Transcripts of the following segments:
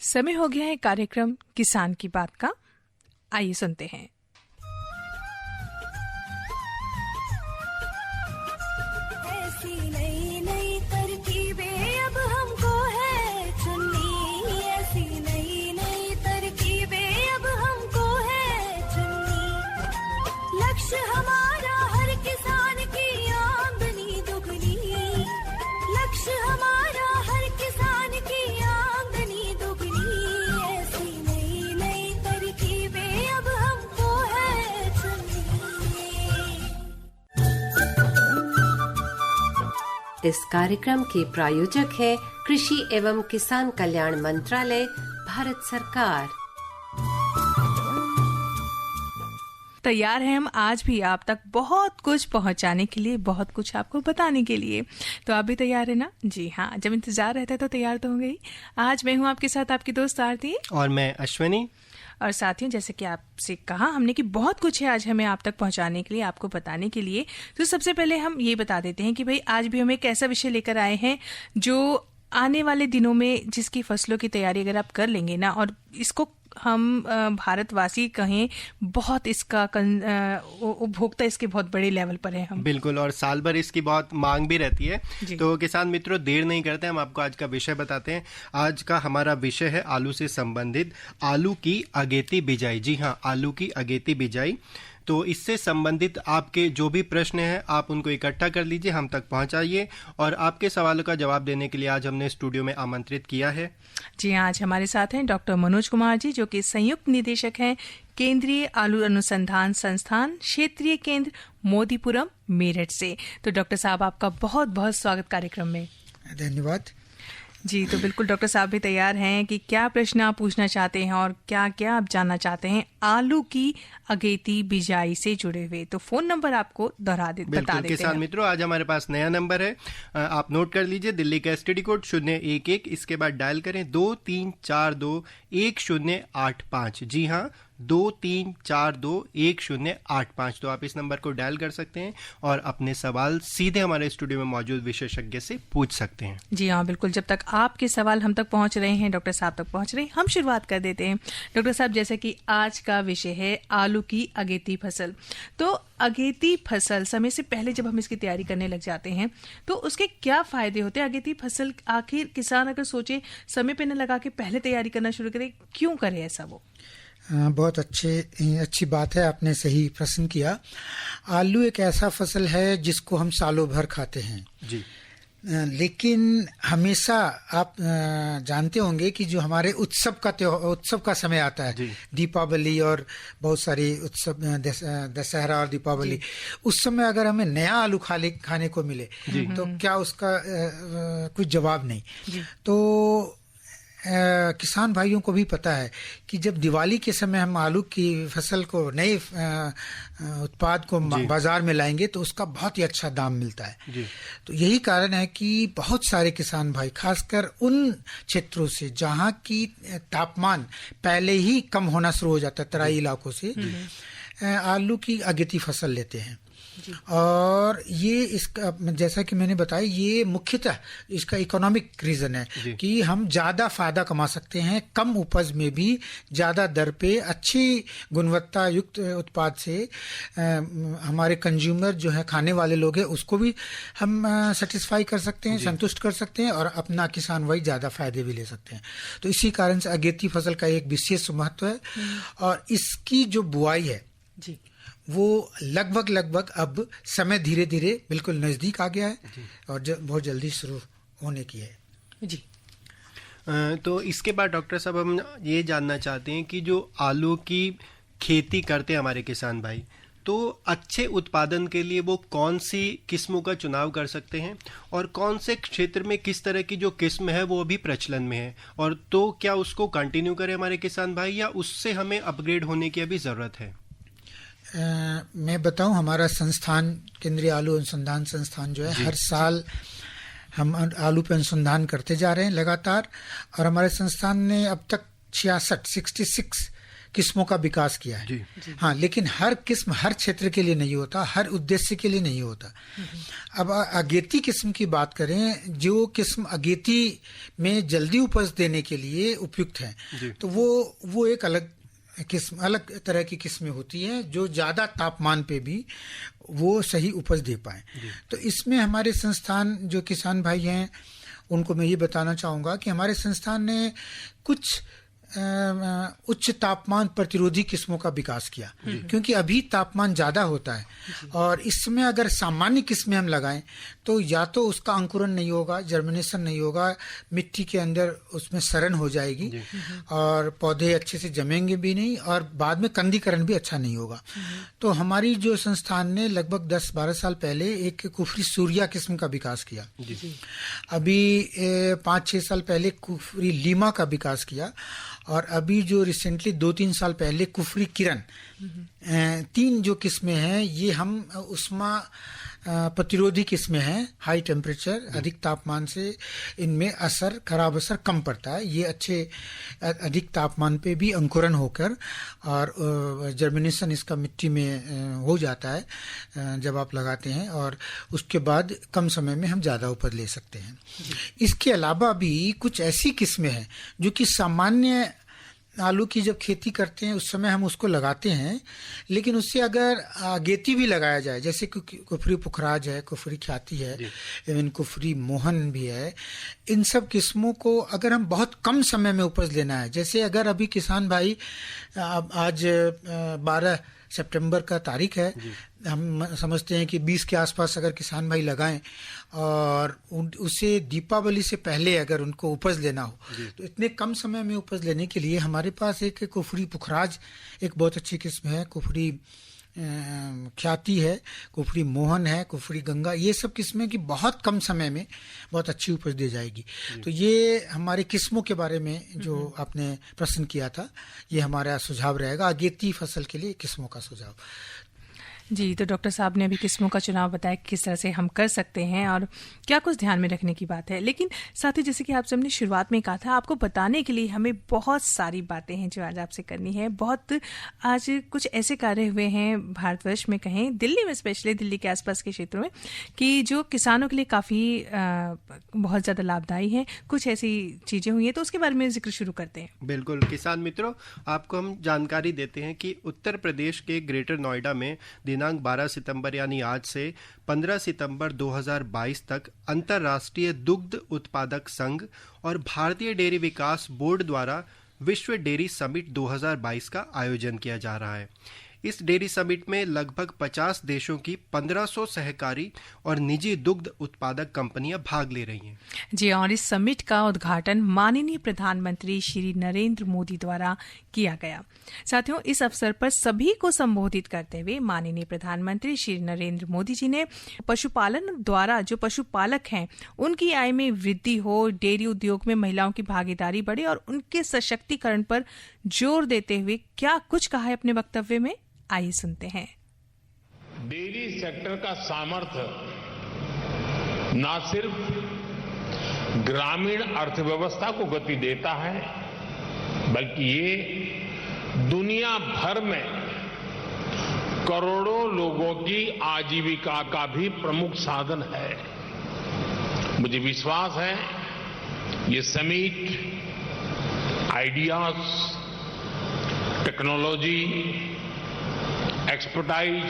समय हो गया है कार्यक्रम किसान की बात का। आइए सुनते हैं। ऐसी नई नई तरकीबें अब हमको है चुननी, ऐसी नई नई तरकीबें अब हमको है चुननी। लक्ष्य हमारा हर किसान की आमदनी दुगनी, लक्ष्य हमारा हर किसान की आमदनी दुगनी। ऐसी नई नई तरकीबें अब हमको है चुननी। इस कार्यक्रम के प्रायोजक है कृषि एवं किसान कल्याण मंत्रालय, भारत सरकार। तैयार हैं हम आज भी आप तक बहुत कुछ पहुंचाने के लिए, बहुत कुछ आपको बताने के लिए। तो आप भी तैयार है ना? जी हाँ, जब इंतजार रहता है तो तैयार तो होंगे ही। आज मैं हूँ आपके साथ आपकी दोस्त आरती और मैं अश्विनी। और साथियों, जैसे कि आपसे कहा हमने कि बहुत कुछ है आज हमें आप तक पहुंचाने के लिए, आपको बताने के लिए। तो सबसे पहले हम ये बता देते हैं कि भाई आज भी हम एक ऐसा विषय लेकर आए हैं जो आने वाले दिनों में जिसकी फसलों की तैयारी अगर आप कर लेंगे ना, और इसको हम भारतवासी कहें बहुत इसका उपभोक्ता इसके बहुत बड़े लेवल पर है हम। बिल्कुल, और साल भर इसकी बहुत मांग भी रहती है। तो किसान मित्रों, देर नहीं करते, हम आपको आज का विषय बताते हैं। आज का हमारा विषय है आलू से संबंधित आलू की अगेती बिजाई। जी हाँ, आलू की अगेती बिजाई। तो इससे संबंधित आपके जो भी प्रश्न हैं आप उनको इकट्ठा कर लीजिए, हम तक पहुंचाइए। और आपके सवालों का जवाब देने के लिए आज हमने स्टूडियो में आमंत्रित किया है। जी हाँ, आज हमारे साथ हैं डॉक्टर मनोज कुमार जी, जो कि संयुक्त निदेशक हैं केंद्रीय आलू अनुसंधान संस्थान, क्षेत्रीय केंद्र मोदीपुरम, मेरठ से। तो डॉक्टर साहब, आपका बहुत बहुत स्वागत कार्यक्रम में। धन्यवाद जी। तो बिल्कुल डॉक्टर साहब भी तैयार हैं कि क्या प्रश्न आप पूछना चाहते हैं और क्या क्या आप जानना चाहते हैं आलू की अगेती बिजाई से जुड़े हुए। तो फोन नंबर आपको बता देते हैं। किसान मित्रों, आज हमारे पास नया नंबर है, आप नोट कर लीजिए। दिल्ली का एसटीडी कोड 011, इसके बाद डायल करें 23421085। जी हाँ, 23421085। तो आप इस नंबर को डायल कर सकते हैं और अपने सवाल सीधे हमारे स्टूडियो में मौजूद विशेषज्ञ से पूछ सकते हैं। जी हाँ, बिल्कुल। जब तक आपके सवाल हम तक पहुंच रहे हैं, डॉक्टर साहब तक पहुंच रहे हैं, हम शुरुआत कर देते हैं। डॉक्टर साहब, जैसे कि आज का विषय है आलू की अगेती फसल। तो अगेती फसल समय से पहले जब हम इसकी तैयारी करने लग जाते हैं तो उसके क्या फायदे होते हैं? अगेती फसल आखिर किसान अगर सोचे समय पे न लगा के पहले तैयारी करना शुरू करे, क्यों करे ऐसा वो? बहुत अच्छी बात है, आपने सही प्रश्न किया। आलू एक ऐसा फसल है जिसको हम सालों भर खाते हैं जी। लेकिन हमेशा आप जानते होंगे कि जो हमारे उत्सव का समय आता है, दीपावली और बहुत सारी उत्सव, दशहरा और दीपावली, उस समय अगर हमें नया आलू खाने को मिले तो क्या उसका कुछ जवाब नहीं। तो किसान भाइयों को भी पता है कि जब दिवाली के समय हम आलू की फसल को, नए उत्पाद को बाजार में लाएंगे तो उसका बहुत ही अच्छा दाम मिलता है। तो यही कारण है कि बहुत सारे किसान भाई, खासकर उन क्षेत्रों से जहाँ की तापमान पहले ही कम होना शुरू हो जाता है, तराई इलाकों से, आलू की अगेती फसल लेते हैं। और ये इसका, जैसा कि मैंने बताया, ये मुख्यतः इसका इकोनॉमिक रीजन है कि हम ज्यादा फायदा कमा सकते हैं कम उपज में भी, ज्यादा दर पे अच्छी गुणवत्ता युक्त उत्पाद से हमारे कंज्यूमर जो है, खाने वाले लोग हैं, उसको भी हम सेटिस्फाई कर सकते हैं, संतुष्ट कर सकते हैं, और अपना किसान भाई ज्यादा फायदे भी ले सकते हैं। तो इसी कारण से अगेती फसल का एक विशेष महत्व है। और इसकी जो बुआई है जी, वो लगभग अब समय धीरे धीरे बिल्कुल नजदीक आ गया है और बहुत जल्दी शुरू होने की है जी। तो इसके बाद डॉक्टर साहब, हम ये जानना चाहते हैं कि जो आलू की खेती करते हैं हमारे किसान भाई, तो अच्छे उत्पादन के लिए वो कौन सी किस्मों का चुनाव कर सकते हैं और कौन से क्षेत्र में किस तरह की जो किस्म है वो अभी प्रचलन में है, और तो क्या उसको कंटिन्यू करें हमारे किसान भाई या उससे हमें अपग्रेड होने की अभी ज़रूरत है? मैं बताऊं, हमारा संस्थान, केंद्रीय आलू अनुसंधान संस्थान जो है, हर साल हम आलू पे अनुसंधान करते जा रहे हैं लगातार। और हमारे संस्थान ने अब तक 66 किस्मों का विकास किया है। हाँ, लेकिन हर किस्म हर क्षेत्र के लिए नहीं होता, हर उद्देश्य के लिए नहीं होता। अब अगेती किस्म की बात करें, जो किस्म अगेती में जल्दी उपज देने के लिए उपयुक्त है, तो वो एक अलग किस्म, अलग तरह की किस्में होती है जो ज्यादा तापमान पे भी वो सही उपज दे पाए। तो इसमें हमारे संस्थान, जो किसान भाई हैं, उनको मैं ये बताना चाहूँगा कि हमारे संस्थान ने कुछ उच्च तापमान प्रतिरोधी किस्मों का विकास किया, क्योंकि अभी तापमान ज़्यादा होता है और इसमें अगर सामान्य किस्में हम लगाएं तो या तो उसका अंकुरण नहीं होगा, जर्मिनेशन नहीं होगा, मिट्टी के अंदर उसमें सड़न हो जाएगी और पौधे अच्छे से जमेंगे भी नहीं और बाद में कंदीकरण भी अच्छा नहीं होगा। तो हमारी जो संस्थान ने लगभग 10-12 साल पहले एक कुफरी सूर्या किस्म का विकास किया। अभी 5-6 साल पहले कुफरी लीमा का विकास किया और अभी जो रिसेंटली 2-3 साल पहले कुफरी किरण, 3 जो किस्में हैं ये हम उष्मा प्रतिरोधी किस्में हैं। हाई टेम्परेचर, अधिक तापमान से इनमें खराब असर कम पड़ता है। ये अच्छे अधिक तापमान पे भी अंकुरण होकर और जर्मिनेशन इसका मिट्टी में हो जाता है जब आप लगाते हैं, और उसके बाद कम समय में हम ज़्यादा उपज ले सकते हैं। इसके अलावा भी कुछ ऐसी किस्में हैं जो कि सामान्य आलू की जब खेती करते हैं उस समय हम उसको लगाते हैं, लेकिन उससे अगर अगेती भी लगाया जाए, जैसे कुफरी पुखराज है, कुफरी ख्याति है, इवन कुफरी मोहन भी है, इन सब किस्मों को अगर हम बहुत कम समय में उपज लेना है, जैसे अगर अभी किसान भाई, आज 12 सितंबर का तारीख है, हम समझते हैं कि 20 के आसपास अगर किसान भाई लगाएं और उसे दीपावली से पहले अगर उनको उपज लेना हो, तो इतने कम समय में उपज लेने के लिए हमारे पास एक कुफरी पुखराज एक बहुत अच्छी किस्म है, कुफरी ख्याति है, कुफरी मोहन है, कुफरी गंगा, ये सब किस्में की बहुत कम समय में बहुत अच्छी उपज दे जाएगी। तो ये हमारे किस्मों के बारे में जो आपने प्रश्न किया था, ये हमारा सुझाव रहेगा अगेती फसल के लिए किस्मों का सुझाव। जी, तो डॉक्टर साहब ने अभी किस्मों का चुनाव बताया कि किस तरह से हम कर सकते हैं और क्या कुछ ध्यान में रखने की बात है। लेकिन साथ ही जैसे कि आप सबने शुरुआत में कहा था, आपको बताने के लिए हमें बहुत सारी बातें हैं जो आज आपसे करनी है। बहुत आज कुछ ऐसे कार्य हुए हैं भारतवर्ष में, कहें दिल्ली में, स्पेशली दिल्ली के आसपास के क्षेत्रों में, कि जो किसानों के लिए काफ़ी बहुत ज़्यादा लाभदायी हैं। कुछ ऐसी चीज़ें हुई हैं, तो उसके बारे में जिक्र शुरू करते हैं। बिल्कुल किसान मित्रों, आपको हम जानकारी देते हैं कि उत्तर प्रदेश के ग्रेटर नोएडा में दिनांक 12 सितंबर यानी आज से 15 सितंबर 2022 तक अंतर्राष्ट्रीय दुग्ध उत्पादक संघ और भारतीय डेयरी विकास बोर्ड द्वारा विश्व डेयरी समिट 2022 का आयोजन किया जा रहा है। इस डेयरी समिट में लगभग 50 देशों की 1500 सहकारी और निजी दुग्ध उत्पादक कंपनियां भाग ले रही हैं। जी, और इस समिट का उद्घाटन माननीय प्रधानमंत्री श्री नरेंद्र मोदी द्वारा किया गया। साथियों, इस अवसर पर सभी को संबोधित करते हुए माननीय प्रधानमंत्री श्री नरेंद्र मोदी जी ने पशुपालन द्वारा जो पशुपालक हैं उनकी आय में वृद्धि हो, डेयरी उद्योग में महिलाओं की भागीदारी बढ़े और उनके सशक्तिकरण पर जोर देते हुए क्या कुछ कहा है अपने वक्तव्य में, आइए सुनते हैं। डेयरी सेक्टर का सामर्थ्य न सिर्फ ग्रामीण अर्थव्यवस्था को गति देता है, बल्कि ये दुनिया भर में करोड़ों लोगों की आजीविका का भी प्रमुख साधन है। मुझे विश्वास है ये समिट आइडियाज, टेक्नोलॉजी, एक्सपर्टाइज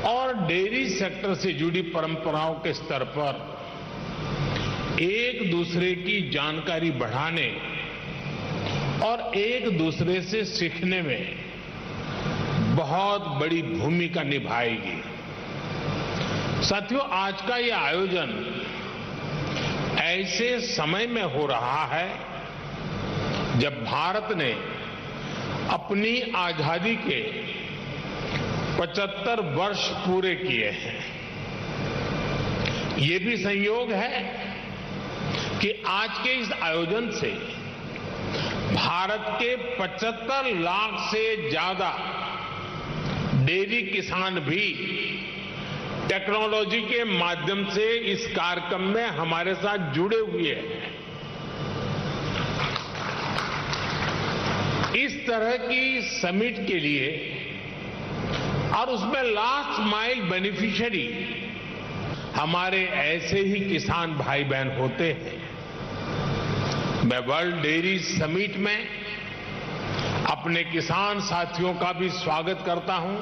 और डेयरी सेक्टर से जुड़ी परंपराओं के स्तर पर एक दूसरे की जानकारी बढ़ाने और एक दूसरे से सीखने में बहुत बड़ी भूमिका निभाएगी। साथियों, आज का ये आयोजन ऐसे समय में हो रहा है जब भारत ने अपनी आजादी के 75 वर्ष पूरे किए हैं। ये भी संयोग है कि आज के इस आयोजन से भारत के 75 लाख से ज्यादा डेयरी किसान भी टेक्नोलॉजी के माध्यम से इस कार्यक्रम में हमारे साथ जुड़े हुए हैं। इस तरह तरह की समिट के लिए और उसमें लास्ट माइल बेनिफिशियरी हमारे ऐसे ही किसान भाई बहन होते हैं। मैं वर्ल्ड डेयरी समिट में अपने किसान साथियों का भी स्वागत करता हूं,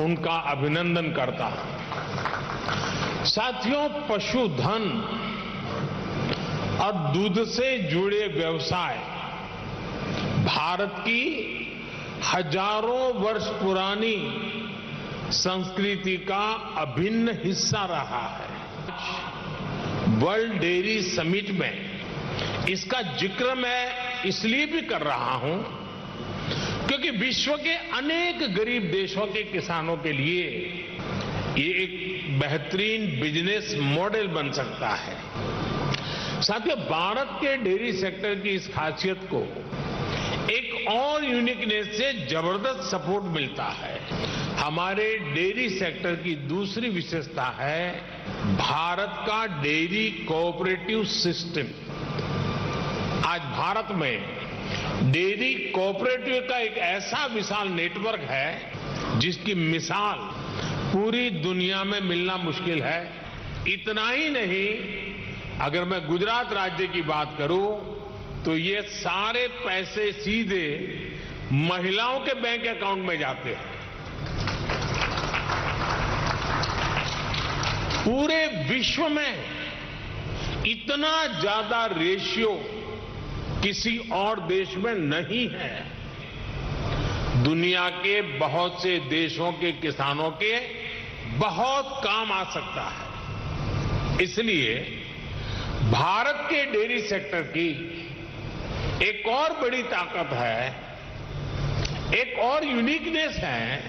उनका अभिनंदन करता हूं। साथियों, पशुधन और दूध से जुड़े व्यवसाय भारत की हजारों वर्ष पुरानी संस्कृति का अभिन्न हिस्सा रहा है। वर्ल्ड डेयरी समिट में इसका जिक्र मैं इसलिए भी कर रहा हूं क्योंकि विश्व के अनेक गरीब देशों के किसानों के लिए ये एक बेहतरीन बिजनेस मॉडल बन सकता है। साथियों, भारत के डेयरी सेक्टर की इस खासियत को एक और यूनिकनेस से जबरदस्त सपोर्ट मिलता है। हमारे डेयरी सेक्टर की दूसरी विशेषता है भारत का डेयरी कोऑपरेटिव सिस्टम। आज भारत में डेयरी कोऑपरेटिव का एक ऐसा विशाल नेटवर्क है जिसकी मिसाल पूरी दुनिया में मिलना मुश्किल है। इतना ही नहीं, अगर मैं गुजरात राज्य की बात करूं तो ये सारे पैसे सीधे महिलाओं के बैंक अकाउंट में जाते हैं। पूरे विश्व में इतना ज्यादा रेशियो किसी और देश में नहीं है। दुनिया के बहुत से देशों के किसानों के बहुत काम आ सकता है। इसलिए भारत के डेयरी सेक्टर की एक और बड़ी ताकत है, एक और यूनिकनेस है,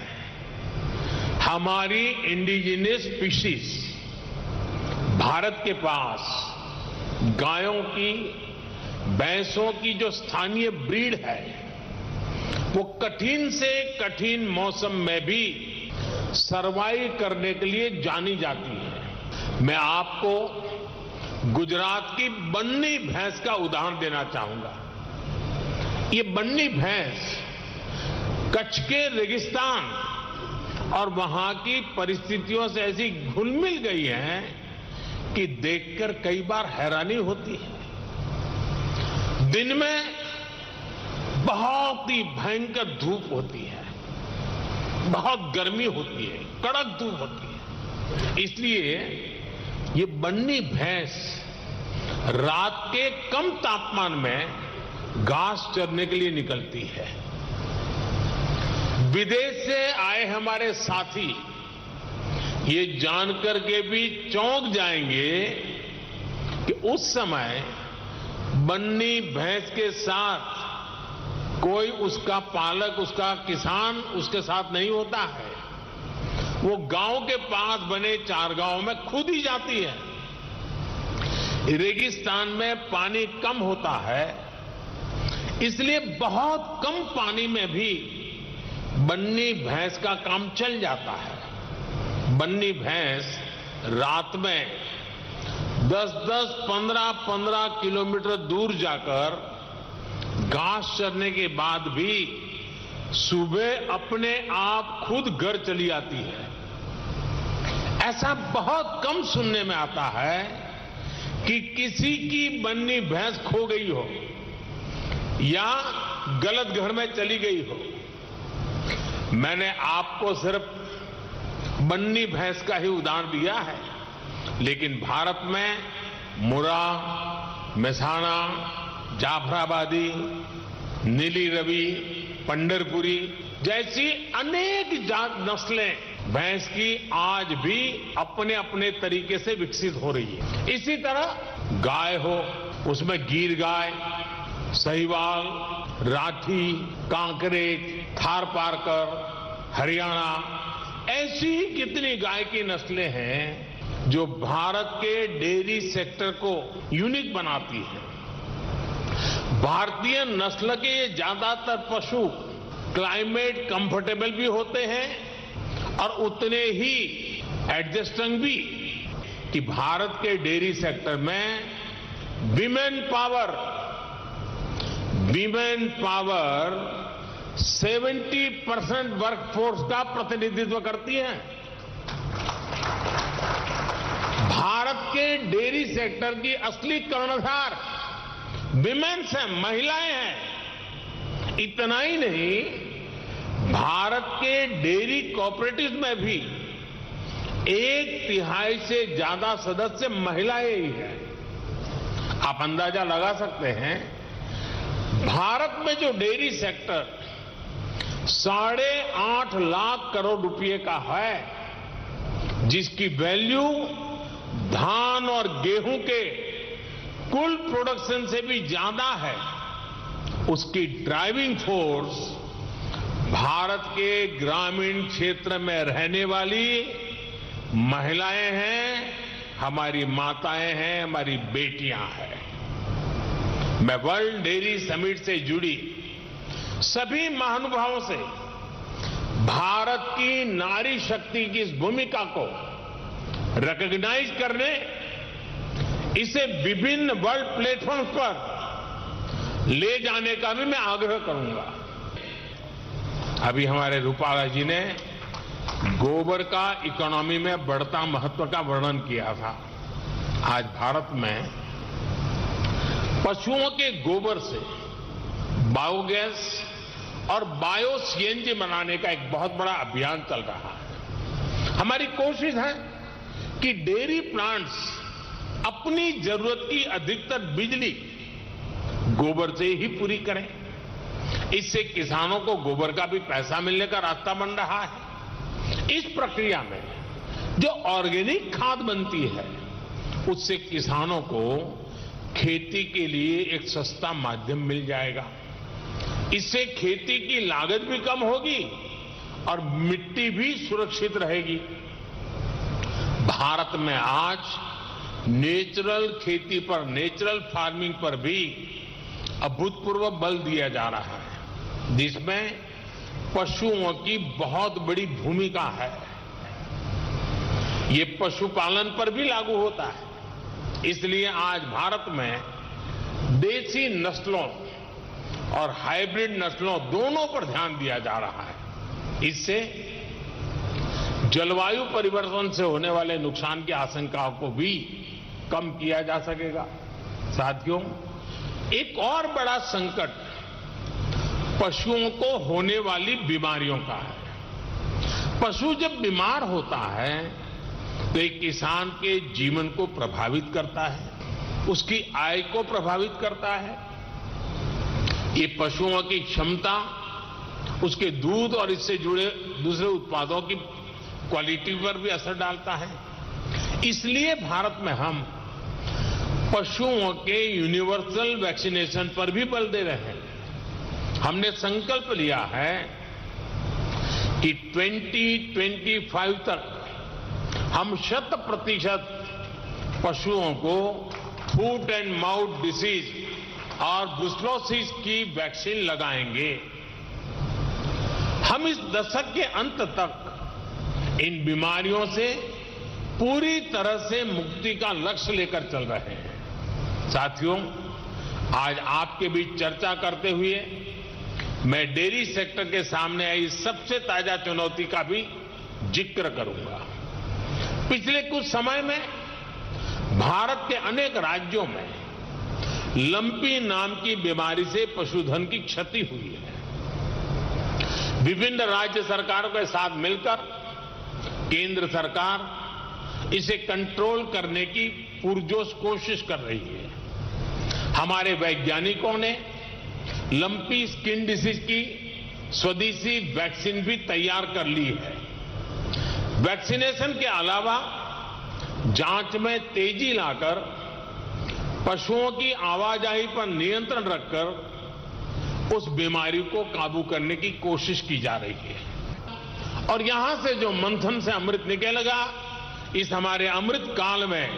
हमारी इंडिजिनियस स्पीशीज। भारत के पास गायों की, भैंसों की जो स्थानीय ब्रीड है वो कठिन से कठिन मौसम में भी सरवाइव करने के लिए जानी जाती है। मैं आपको गुजरात की बन्नी भैंस का उदाहरण देना चाहूंगा। ये बन्नी भैंस कच्छ के रेगिस्तान और वहां की परिस्थितियों से ऐसी घुल मिल गई है कि देखकर कई बार हैरानी होती है। दिन में बहुत ही भयंकर धूप होती है, बहुत गर्मी होती है, कड़क धूप होती है। इसलिए ये बन्नी भैंस रात के कम तापमान में घास चरने के लिए निकलती है। विदेश से आए हमारे साथी ये जानकर के भी चौंक जाएंगे कि उस समय बन्नी भैंस के साथ कोई उसका पालक, उसका किसान उसके साथ नहीं होता है। वो गांव के पास बने चारगांव में खुद ही जाती है। रेगिस्तान में पानी कम होता है, इसलिए बहुत कम पानी में भी बन्नी भैंस का काम चल जाता है। बन्नी भैंस रात में 10-10, 15-15 किलोमीटर दूर जाकर घास चरने के बाद भी सुबह अपने आप खुद घर चली आती है। ऐसा बहुत कम सुनने में आता है कि किसी की बन्नी भैंस खो गई हो या गलत घर में चली गई हो। मैंने आपको सिर्फ बन्नी भैंस का ही उदाहरण दिया है, लेकिन भारत में मुरा, मेसाना, जाफराबादी, नीली रवि, पंढरपुरी जैसी अनेक जात नस्लें भैंस की आज भी अपने अपने तरीके से विकसित हो रही है। इसी तरह गाय हो, उसमें गिर गाय, सहीवाल, राठी, कांकरेज, थारपारकर, हरियाणा, ऐसी कितनी गाय की नस्लें हैं जो भारत के डेयरी सेक्टर को यूनिक बनाती है। भारतीय नस्ल के ये ज्यादातर पशु क्लाइमेट कंफर्टेबल भी होते हैं और उतने ही एडजस्टिंग भी। कि भारत के डेयरी सेक्टर में women power women power 70% workforce का प्रतिनिधित्व करती है। भारत के डेयरी सेक्टर की असली कर्णधार विमेन्स हैं, महिलाएं हैं। इतना ही नहीं, भारत के डेयरी कोऑपरेटिव में भी 1/3 से ज्यादा सदस्य महिलाएं ही हैं। आप अंदाजा लगा सकते हैं, भारत में जो डेयरी सेक्टर 8.5 लाख करोड़ रुपए का है, जिसकी वैल्यू धान और गेहूं के कुल प्रोडक्शन से भी ज्यादा है, उसकी ड्राइविंग फोर्स भारत के ग्रामीण क्षेत्र में रहने वाली महिलाएं हैं, हमारी माताएं हैं, हमारी बेटियां हैं। मैं वर्ल्ड डेयरी समिट से जुड़ी सभी महानुभावों से भारत की नारी शक्ति की इस भूमिका को रिकॉग्नाइज करने, इसे विभिन्न वर्ल्ड प्लेटफॉर्म्स पर ले जाने का भी मैं आग्रह करूंगा। अभी हमारे रूपाला जी ने गोबर का इकोनॉमी में बढ़ता महत्व का वर्णन किया था। आज भारत में पशुओं के गोबर से बायोगैस और बायो सीएनजी बनाने का एक बहुत बड़ा अभियान चल रहा है। हमारी कोशिश है कि डेयरी प्लांट्स अपनी जरूरत की अधिकतर बिजली गोबर से ही पूरी करें। इससे किसानों को गोबर का भी पैसा मिलने का रास्ता बन रहा है। इस प्रक्रिया में जो ऑर्गेनिक खाद बनती है, उससे किसानों को खेती के लिए एक सस्ता माध्यम मिल जाएगा। इससे खेती की लागत भी कम होगी और मिट्टी भी सुरक्षित रहेगी। भारत में आज नेचुरल खेती पर, नेचुरल फार्मिंग पर भी अभूतपूर्व बल दिया जा रहा है, जिसमें पशुओं की बहुत बड़ी भूमिका है। ये पशुपालन पर भी लागू होता है। इसलिए आज भारत में देसी नस्लों और हाइब्रिड नस्लों दोनों पर ध्यान दिया जा रहा है। इससे जलवायु परिवर्तन से होने वाले नुकसान की आशंकाओं को भी कम किया जा सकेगा। साथियों, एक और बड़ा संकट पशुओं को होने वाली बीमारियों का है। पशु जब बीमार होता है तो एक किसान के जीवन को प्रभावित करता है, उसकी आय को प्रभावित करता है। ये पशुओं की क्षमता, उसके दूध और इससे जुड़े दूसरे उत्पादों की क्वालिटी पर भी असर डालता है। इसलिए भारत में हम पशुओं के यूनिवर्सल वैक्सीनेशन पर भी बल दे रहे हैं। हमने संकल्प लिया है कि 2025 तक हम 100% पशुओं को फूट एंड माउथ डिसीज और ब्रुसेलोसिस की वैक्सीन लगाएंगे। हम इस दशक के अंत तक इन बीमारियों से पूरी तरह से मुक्ति का लक्ष्य लेकर चल रहे हैं। साथियों, आज आपके बीच चर्चा करते हुए मैं डेयरी सेक्टर के सामने आई सबसे ताजा चुनौती का भी जिक्र करूंगा। पिछले कुछ समय में भारत के अनेक राज्यों में लंपी नाम की बीमारी से पशुधन की क्षति हुई है। विभिन्न राज्य सरकारों के साथ मिलकर केंद्र सरकार इसे कंट्रोल करने की पुरजोश कोशिश कर रही है। हमारे वैज्ञानिकों ने लंपी स्किन डिसीज की स्वदेशी वैक्सीन भी तैयार कर ली है। वैक्सीनेशन के अलावा जांच में तेजी लाकर पशुओं की आवाजाही पर नियंत्रण रखकर उस बीमारी को काबू करने की कोशिश की जा रही है। और यहां से जो मंथन से अमृत निकलेगा, इस हमारे अमृत काल में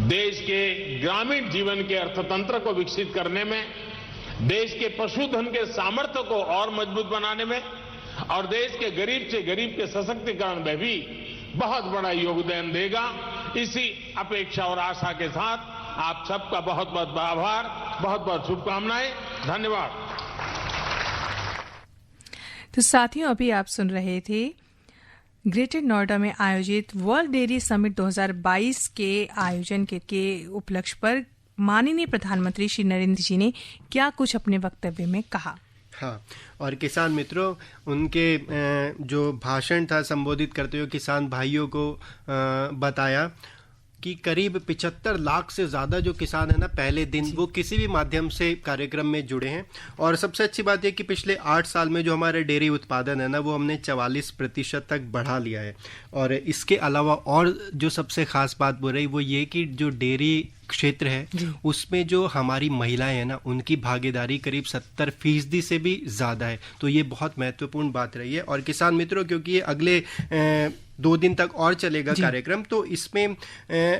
देश के ग्रामीण जीवन के अर्थतंत्र को विकसित करने में, देश के पशुधन के सामर्थ्य को और मजबूत बनाने में और देश के गरीब से गरीब के सशक्तिकरण में भी बहुत बड़ा योगदान देगा। इसी अपेक्षा और आशा के साथ आप सबका बहुत बहुत आभार। बहुत बहुत शुभकामनाएं। धन्यवाद। तो साथियों, अभी आप सुन रहे थे ग्रेटर नोएडा में आयोजित वर्ल्ड डेयरी समिट 2022 के आयोजन के उपलक्ष्य पर माननीय प्रधानमंत्री श्री नरेंद्र जी ने क्या कुछ अपने वक्तव्य में कहा। हाँ, और किसान मित्रों, उनके जो भाषण था संबोधित करते हुए किसान भाइयों को बताया कि करीब 75 लाख से ज़्यादा जो किसान है ना, पहले दिन वो किसी भी माध्यम से कार्यक्रम में जुड़े हैं। और सबसे अच्छी बात यह कि पिछले 8 साल में जो हमारे डेयरी उत्पादन है ना, वो हमने 44% तक बढ़ा लिया है। और इसके अलावा और जो सबसे खास बात बोल रही वो ये कि जो डेयरी क्षेत्र है उसमें जो हमारी महिलाएं हैं ना, उनकी भागीदारी करीब 70% से भी ज़्यादा है। तो ये बहुत महत्वपूर्ण बात रही है। और किसान मित्रों, क्योंकि ये अगले 2 दिन तक और चलेगा कार्यक्रम, तो इसमें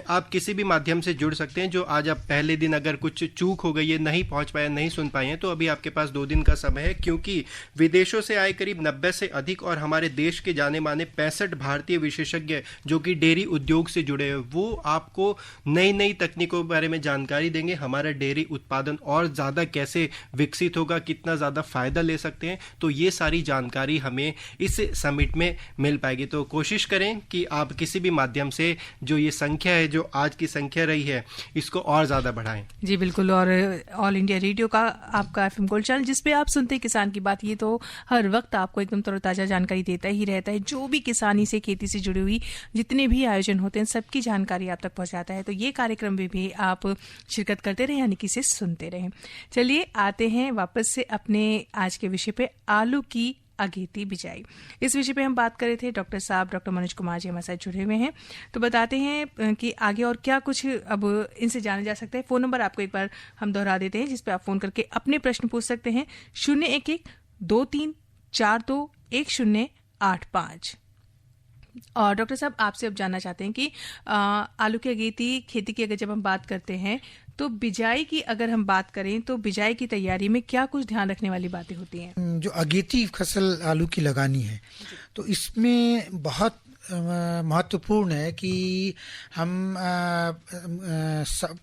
आप किसी भी माध्यम से जुड़ सकते हैं। जो आज आप पहले दिन अगर कुछ चूक हो गई है, नहीं पहुंच पाए, नहीं सुन पाए हैं, तो अभी आपके पास 2 दिन का समय है, क्योंकि विदेशों से आए करीब 90 से अधिक और हमारे देश के जाने माने 65 भारतीय विशेषज्ञ जो कि डेयरी उद्योग से जुड़े हैं, वो आपको नई नई तकनीकों के बारे में जानकारी देंगे। हमारा डेयरी उत्पादन और ज़्यादा कैसे विकसित होगा, कितना ज़्यादा फायदा ले सकते हैं, तो ये सारी जानकारी हमें इस समिट में मिल पाएगी। तो कोशिश करें कि आप किसी भी माध्यम से जो ये संख्या है, जो आज की संख्या रही है, इसको और ज्यादा बढ़ाएं। जी बिल्कुल। और ऑल इंडिया रेडियो का आपका FM गोल्ड चैनल, जिसपे आप सुनते हैं किसान की बात, ये तो हर वक्त आपको एकदम तरोताजा जानकारी देता ही रहता है। जो भी किसानी से, खेती से जुड़ी हुई जितने भी आयोजन होते हैं, सबकी जानकारी आप तक पहुंचाता है। तो ये कार्यक्रम में भी आप शिरकत करते रहे, यानी कि इसे सुनते रहें। चलिए आते हैं वापस से अपने आज के विषय पे, आलू की अगेती बिजाई। इस विषय पे हम बात कर रहे थे। डॉक्टर साहब, डॉक्टर मनोज कुमार जी हमारे साथ जुड़े हुए हैं, तो बताते हैं कि आगे और क्या कुछ अब इनसे जाना जा सकता है। फोन नंबर आपको एक बार हम दोहरा देते हैं, जिसपे आप फोन करके अपने प्रश्न पूछ सकते हैं। 011-2342-1085। और डॉक्टर साहब, आपसे अब जानना चाहते हैं कि आलू की अगेती खेती की अगर जब हम बात करते हैं, तो बिजाई की अगर हम बात करें, तो बिजाई की तैयारी में क्या कुछ ध्यान रखने वाली बातें होती हैं? जो अगेती फसल आलू की लगानी है, तो इसमें बहुत महत्वपूर्ण है कि हम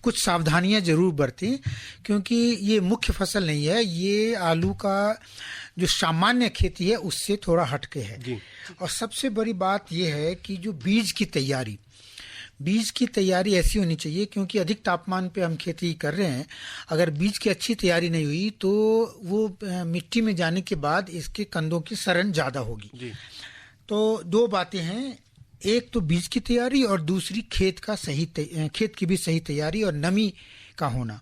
कुछ सावधानियां जरूर बरतें, क्योंकि ये मुख्य फसल नहीं है। ये आलू का जो सामान्य खेती है उससे थोड़ा हटके है। और सबसे बड़ी बात यह है कि जो बीज की तैयारी ऐसी होनी चाहिए, क्योंकि अधिक तापमान पे हम खेती कर रहे हैं। अगर बीज की अच्छी तैयारी नहीं हुई तो वो मिट्टी में जाने के बाद इसके कंदों की सड़न ज़्यादा होगी। तो 2 बातें हैं, एक तो बीज की तैयारी और दूसरी खेत की भी सही तैयारी और नमी का होना।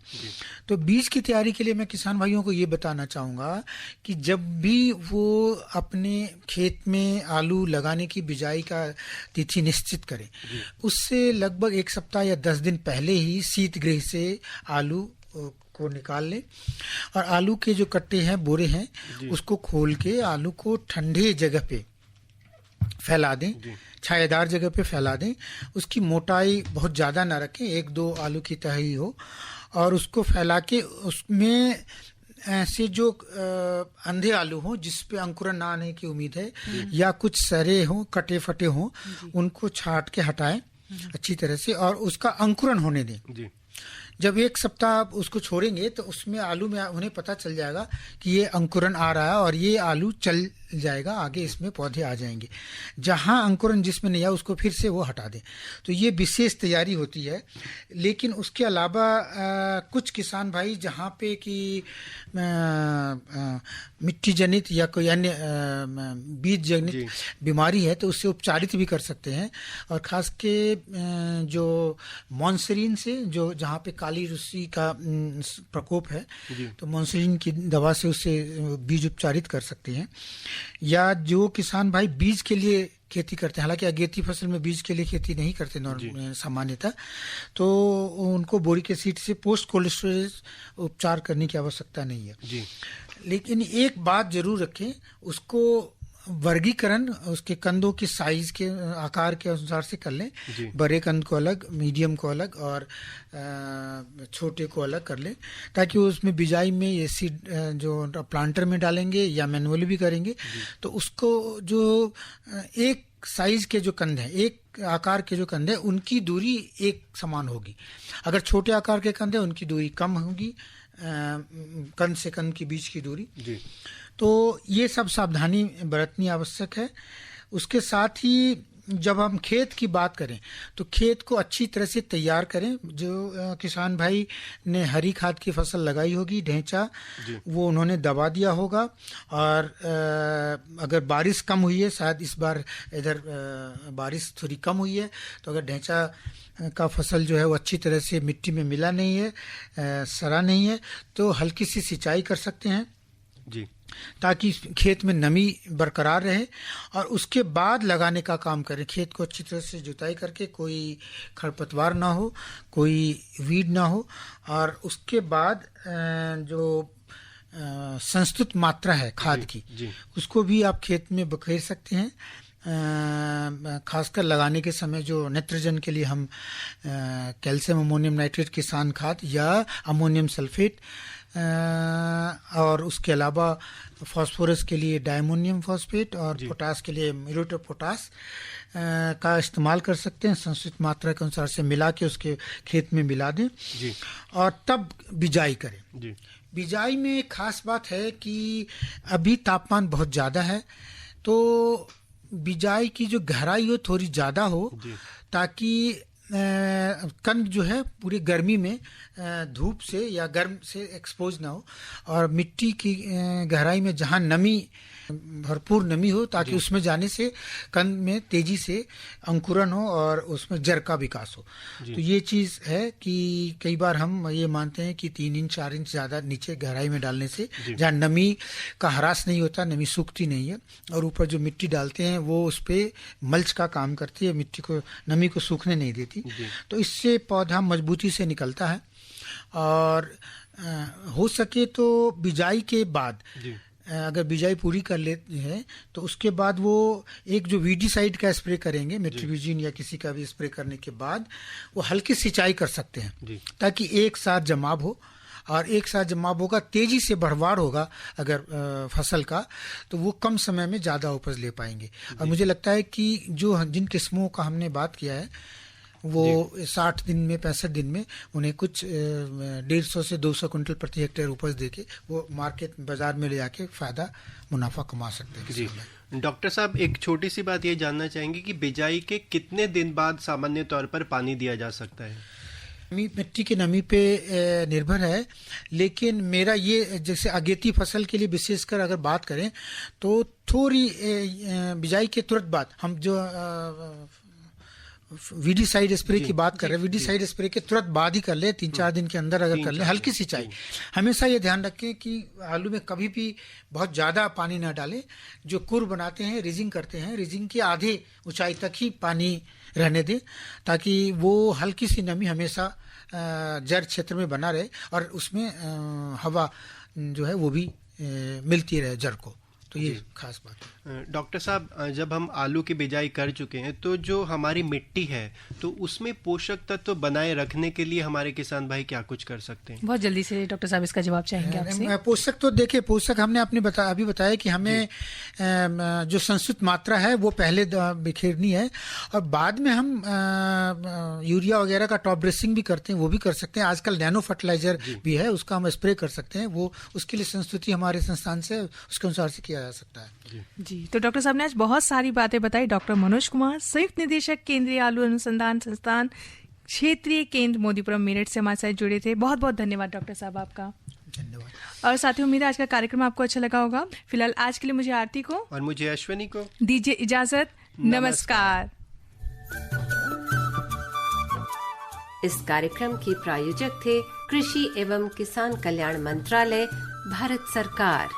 तो बीज की तैयारी के लिए मैं किसान भाइयों को ये बताना चाहूँगा कि जब भी वो अपने खेत में आलू लगाने की बिजाई का तिथि निश्चित करें, उससे लगभग 1 सप्ताह या 10 दिन पहले ही शीतगृह से आलू को निकाल लें। और आलू के जो कट्टे हैं, बोरे हैं, उसको खोल के आलू को ठंडे जगह पे फैला दें, छायादार जगह पे फैला दें। उसकी मोटाई बहुत ज़्यादा ना रखें, 1-2 आलू की तही हो, और उसको फैला के उसमें ऐसे जो अंधे आलू हों जिस पे अंकुरन ना आने की उम्मीद है, या कुछ सरे हों, कटे फटे हों, उनको छांट के हटाएं अच्छी तरह से और उसका अंकुरन होने दें। जब 1 सप्ताह उसको छोड़ेंगे तो उसमें आलू में उन्हें पता चल जाएगा कि ये अंकुरन आ रहा है और ये आलू चल जाएगा, आगे इसमें पौधे आ जाएंगे। जहां अंकुरन जिसमें नहीं आया उसको फिर से वो हटा दें। तो ये विशेष तैयारी होती है। लेकिन उसके अलावा कुछ किसान भाई जहां पे कि मिट्टी जनित या कोई अन्य बीज जनित बीमारी है तो उससे उपचारित भी कर सकते हैं। और खास के जो मॉन्सरीन से, जो जहाँ पे काली रुस्सी का प्रकोप है, तो मॉन्सरीन की दवा से उससे बीज उपचारित कर सकते हैं। या जो किसान भाई बीज के लिए खेती करते हैं, हालांकि अगेती फसल में बीज के लिए खेती नहीं करते सामान्यतः, तो उनको बोरिक एसिड से पोस्ट कोल्ड स्टोरेज उपचार करने की आवश्यकता नहीं है। लेकिन एक बात जरूर रखें, उसको वर्गीकरण उसके कंदों की साइज के आकार के अनुसार से कर लें। बड़े कंद को अलग, मीडियम को अलग और छोटे को अलग कर लें, ताकि उसमें बिजाई में एसिड जो प्लांटर में डालेंगे या मैनुअली भी करेंगे तो उसको जो एक साइज के जो कंद हैं, एक आकार के जो कंद हैं, उनकी दूरी एक समान होगी। अगर छोटे आकार के कंद हैं उनकी दूरी कम होगी कंद से कंद के बीच की दूरी। जी। तो ये सब सावधानी बरतनी आवश्यक है। उसके साथ ही जब हम खेत की बात करें तो खेत को अच्छी तरह से तैयार करें। जो किसान भाई ने हरी खाद की फसल लगाई होगी, ढेंचा, वो उन्होंने दबा दिया होगा। और अगर बारिश कम हुई है, शायद इस बार इधर बारिश थोड़ी कम हुई है, तो अगर ढेंचा का फसल जो है वो अच्छी तरह से मिट्टी में मिला नहीं है, सड़ा नहीं है, तो हल्की सी सिंचाई कर सकते हैं जी, ताकि खेत में नमी बरकरार रहे। और उसके बाद लगाने का काम करें। खेत को अच्छी तरह से जुताई करके कोई खरपतवार ना हो, कोई वीड ना हो। और उसके बाद जो संस्तुत मात्रा है खाद की, उसको भी आप खेत में बखेर सकते हैं। खासकर लगाने के समय जो नाइट्रोजन के लिए हम कैल्शियम अमोनियम नाइट्रेट किसान खाद या अमोनियम सल्फेट, और उसके अलावा फास्फोरस के लिए डायमोनियम फॉस्फेट और पोटास के लिए म्यूरेट ऑफ पोटास का इस्तेमाल कर सकते हैं। संस्कृत मात्रा के अनुसार से मिला के उसके खेत में मिला दें जी। और तब बिजाई करें जी। बिजाई में एक खास बात है कि अभी तापमान बहुत ज़्यादा है, तो बिजाई की जो गहराई हो थोड़ी ज़्यादा हो, ताकि कंद जो है पूरी गर्मी में धूप से या गर्म से एक्सपोज ना हो, और मिट्टी की गहराई में जहाँ नमी भरपूर नमी हो, ताकि उसमें जाने से कंद में तेजी से अंकुरन हो और उसमें जड़ का विकास हो। तो ये चीज़ है कि कई बार हम ये मानते हैं कि 3 इंच 4 इंच ज़्यादा नीचे गहराई में डालने से जहाँ नमी का ह्रास नहीं होता, नमी सूखती नहीं है, और ऊपर जो मिट्टी डालते हैं वो उस पर मल्च का काम करती है, मिट्टी को नमी को सूखने नहीं देती। तो इससे पौधा मजबूती से निकलता है। और हो सके तो बिजाई के बाद अगर बिजाई पूरी कर लेते हैं तो उसके बाद वो एक जो वीडीसाइड का स्प्रे करेंगे, मेट्रिबिजिन या किसी का भी स्प्रे करने के बाद वो हल्की सिंचाई कर सकते हैं, ताकि एक साथ जमाव हो। और एक साथ जमाव होगा, तेजी से बढ़वाड़ होगा अगर फसल का, तो वो कम समय में ज़्यादा उपज ले पाएंगे। और मुझे लगता है कि जो जिन किस्मों का हमने बात किया है वो 60 दिन में 65 दिन में उन्हें कुछ 150 से 200 कुंटल प्रति हेक्टेयर उपज देके वो मार्केट बाजार में ले जाके फायदा मुनाफा कमा सकते हैं। जी डॉक्टर साहब, एक छोटी सी बात ये जानना चाहेंगे कि बिजाई के कितने दिन बाद सामान्य तौर पर पानी दिया जा सकता है? मिट्टी की नमी पे निर्भर है, लेकिन मेरा ये जैसे अगेती फसल के लिए विशेषकर अगर बात करें तो थोड़ी बिजाई के तुरंत बाद हम जो वीडीसाइड स्प्रे की बात कर रहे हैं, वीडीसाइड स्प्रे के तुरंत बाद ही कर ले, 3-4 दिन के अंदर अगर कर ले, हल्की सिंचाई। हमेशा ये ध्यान रखें कि आलू में कभी भी बहुत ज़्यादा पानी ना डालें। जो कुर बनाते हैं, रिजिंग करते हैं, रिजिंग की आधे ऊंचाई तक ही पानी रहने दें, ताकि वो हल्की सी नमी हमेशा जड़ क्षेत्र में बना रहे और उसमें हवा जो है वो भी मिलती रहे जड़ को। तो ये खास बात है। डॉक्टर साहब, जब हम आलू की बिजाई कर चुके हैं तो जो हमारी मिट्टी है तो उसमें पोषक तत्व बनाए रखने के लिए हमारे किसान भाई क्या कुछ कर सकते हैं? बहुत जल्दी से डॉक्टर साहब इसका जवाब चाहेंगे आपसे। पोषक तो देखिए, पोषक हमने अभी बताया कि हमें जो संस्कृत मात्रा है वो पहले बिखेरनी है, और बाद में हम यूरिया वगैरह का टॉप ड्रेसिंग भी करते हैं, वो भी कर सकते हैं। आजकल नैनो फर्टिलाइजर भी है, उसका हम स्प्रे कर सकते हैं। वो उसके लिए संस्तुति हमारे संस्थान से उसके अनुसार से किया जा सकता है। जी, तो डॉक्टर साहब ने आज बहुत सारी बातें बताई। डॉक्टर मनोज कुमार, संयुक्त निदेशक केंद्रीय आलू अनुसंधान संस्थान, क्षेत्रीय केंद्र मोदीपुरम, मेरठ से हमारे साथ जुड़े थे। बहुत बहुत धन्यवाद डॉक्टर साहब आपका। धन्यवाद। और साथियों, उम्मीद है आज का कार्यक्रम आपको अच्छा लगा होगा। फिलहाल आज के लिए मुझे आरती को और मुझे अश्विनी को दीजिए इजाजत। नमस्कार। इस कार्यक्रम के प्रायोजक थे कृषि एवं किसान कल्याण मंत्रालय, भारत सरकार।